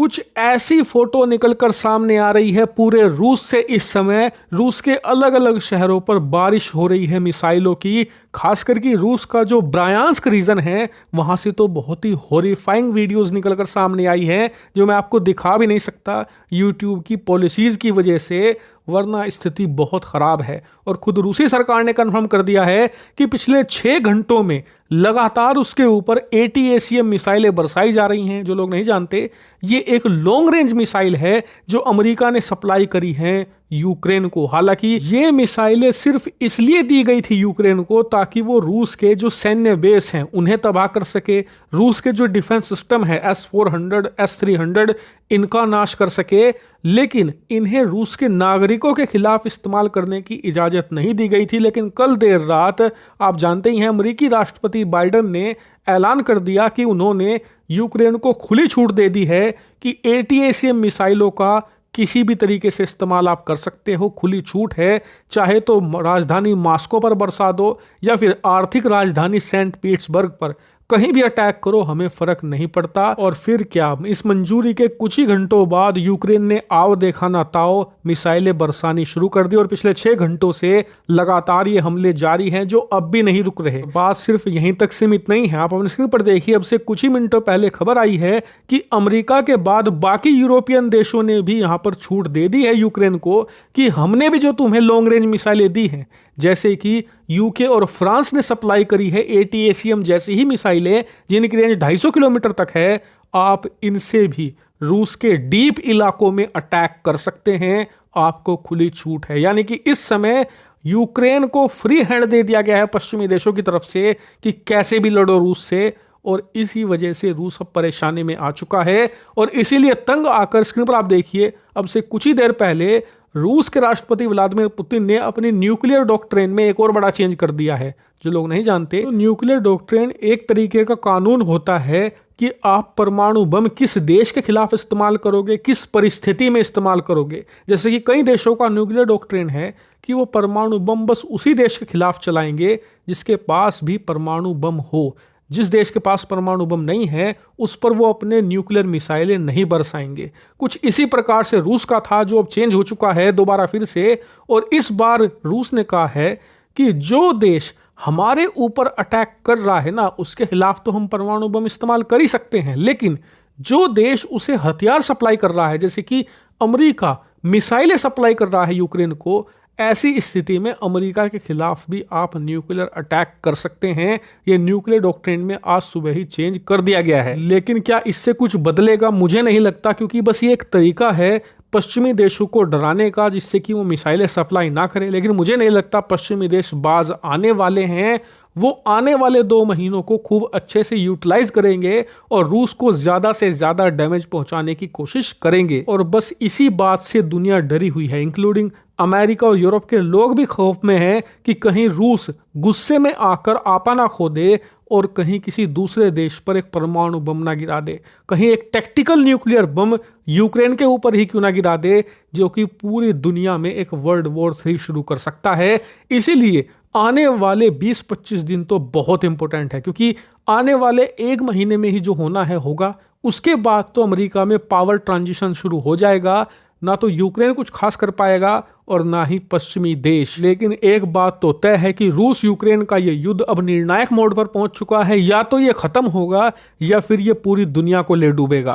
कुछ ऐसी फोटो निकलकर सामने आ रही है पूरे रूस से। इस समय रूस के अलग अलग शहरों पर बारिश हो रही है मिसाइलों की। खासकर कि रूस का जो ब्रायांस्क रीजन है वहां से तो बहुत ही हॉरिफाइंग वीडियोस निकलकर सामने आई है जो मैं आपको दिखा भी नहीं सकता यूट्यूब की पॉलिसीज की वजह से, वरना स्थिति बहुत खराब है। और खुद रूसी सरकार ने कंफर्म कर दिया है कि पिछले 6 घंटों में लगातार उसके ऊपर ATACMS मिसाइलें बरसाई जा रही हैं। जो लोग नहीं जानते, ये एक लॉन्ग रेंज मिसाइल है जो अमेरिका ने सप्लाई करी है यूक्रेन को। हालांकि ये मिसाइलें सिर्फ इसलिए दी गई थी यूक्रेन को ताकि वो रूस के जो सैन्य बेस हैं उन्हें तबाह कर सके, रूस के जो डिफेंस सिस्टम है S-400, S-300 इनका नाश कर सके। लेकिन इन्हें रूस के नागरिकों के खिलाफ इस्तेमाल करने की इजाजत नहीं दी गई थी। लेकिन कल देर रात आप जानते ही हैं अमेरिकी राष्ट्रपति बाइडेन ने ऐलान कर दिया कि उन्होंने यूक्रेन को खुली छूट दे दी है कि ATACMS मिसाइलों का किसी भी तरीके से इस्तेमाल आप कर सकते हो, खुली छूट है। चाहे तो राजधानी मॉस्को पर बरसा दो या फिर आर्थिक राजधानी सेंट पीटर्सबर्ग पर, कहीं भी अटैक करो, हमें फर्क नहीं पड़ता। और फिर क्या, इस मंजूरी के कुछ ही घंटों बाद यूक्रेन ने आओ देखा ना ताओ मिसाइलें बरसानी शुरू कर दी और पिछले 6 घंटों से लगातार ये हमले जारी हैं जो अब भी नहीं रुक रहे। बात सिर्फ यहीं तक सीमित नहीं है, आप अपनी स्क्रीन पर देखिए। अब से कुछ ही मिनटों पहले खबर आई है कि अमेरिका के बाद बाकी यूरोपियन देशों ने भी यहां पर छूट दे दी है यूक्रेन को कि हमने भी जो तुम्हें लॉन्ग रेंज मिसाइलें दी हैं, जैसे कि यूके और फ्रांस ने सप्लाई करी है ATACMS जैसी ही मिसाइलें जिनकी रेंज 250 किलोमीटर तक है, आप इनसे भी रूस के डीप इलाकों में अटैक कर सकते हैं, आपको खुली छूट है। यानी कि इस समय यूक्रेन को फ्री हैंड दे दिया गया है पश्चिमी देशों की तरफ से कि कैसे भी लड़ो रूस से। और इसी वजह से रूस अब परेशानी में आ चुका है और इसीलिए तंग आकर, स्क्रीन पर आप देखिए, अब से कुछ ही देर पहले रूस के राष्ट्रपति व्लादिमीर पुतिन ने अपनी न्यूक्लियर डॉक्ट्रिन में एक और बड़ा चेंज कर दिया है। जो लोग नहीं जानते, तो न्यूक्लियर डॉक्ट्रिन एक तरीके का कानून होता है कि आप परमाणु बम किस देश के खिलाफ इस्तेमाल करोगे, किस परिस्थिति में इस्तेमाल करोगे। जैसे कि कई देशों का न्यूक्लियर डॉक्ट्रिन है कि वो परमाणु बम बस उसी देश के खिलाफ चलाएंगे जिसके पास भी परमाणु बम हो। जिस देश के पास परमाणु बम नहीं है उस पर वो अपने न्यूक्लियर मिसाइलें नहीं बरसाएंगे। कुछ इसी प्रकार से रूस का था, जो अब चेंज हो चुका है दोबारा फिर से। और इस बार रूस ने कहा है कि जो देश हमारे ऊपर अटैक कर रहा है ना, उसके खिलाफ तो हम परमाणु बम इस्तेमाल कर ही सकते हैं, लेकिन जो देश उसे हथियार सप्लाई कर रहा है, जैसे कि अमेरिका मिसाइलें सप्लाई कर रहा है यूक्रेन को, ऐसी स्थिति में अमेरिका के खिलाफ भी आप न्यूक्लियर अटैक कर सकते हैं। ये न्यूक्लियर डॉक्ट्रिन में आज सुबह ही चेंज कर दिया गया है। लेकिन क्या इससे कुछ बदलेगा? मुझे नहीं लगता, क्योंकि बस ये एक तरीका है पश्चिमी देशों को डराने का जिससे कि वो मिसाइलें सप्लाई ना करें। लेकिन मुझे नहीं लगता पश्चिमी देश बाज आने वाले हैं। वो आने वाले 2 महीनों को खूब अच्छे से यूटिलाइज करेंगे और रूस को ज्यादा से ज्यादा डैमेज पहुंचाने की कोशिश करेंगे। और बस इसी बात से दुनिया डरी हुई है, इंक्लूडिंग अमेरिका और यूरोप के लोग भी खौफ में हैं कि कहीं रूस गुस्से में आकर आपा ना खो दे और कहीं किसी दूसरे देश पर एक परमाणु बम ना गिरा दे, कहीं एक टैक्टिकल न्यूक्लियर बम यूक्रेन के ऊपर ही क्यों ना गिरा दे, जो कि पूरी दुनिया में एक वर्ल्ड वॉर 3 शुरू कर सकता है। इसीलिए आने वाले 20-25 दिन तो बहुत इंपॉर्टेंट है, क्योंकि आने वाले 1 महीने में ही जो होना है होगा। उसके बाद तो अमेरिका में पावर ट्रांजिशन शुरू हो जाएगा। ना तो यूक्रेन कुछ खास कर पाएगा और ना ही पश्चिमी देश। लेकिन एक बात तो तय है कि रूस यूक्रेन का ये युद्ध अब निर्णायक मोड पर पहुंच चुका है। या तो ये खत्म होगा या फिर ये पूरी दुनिया को ले डूबेगा।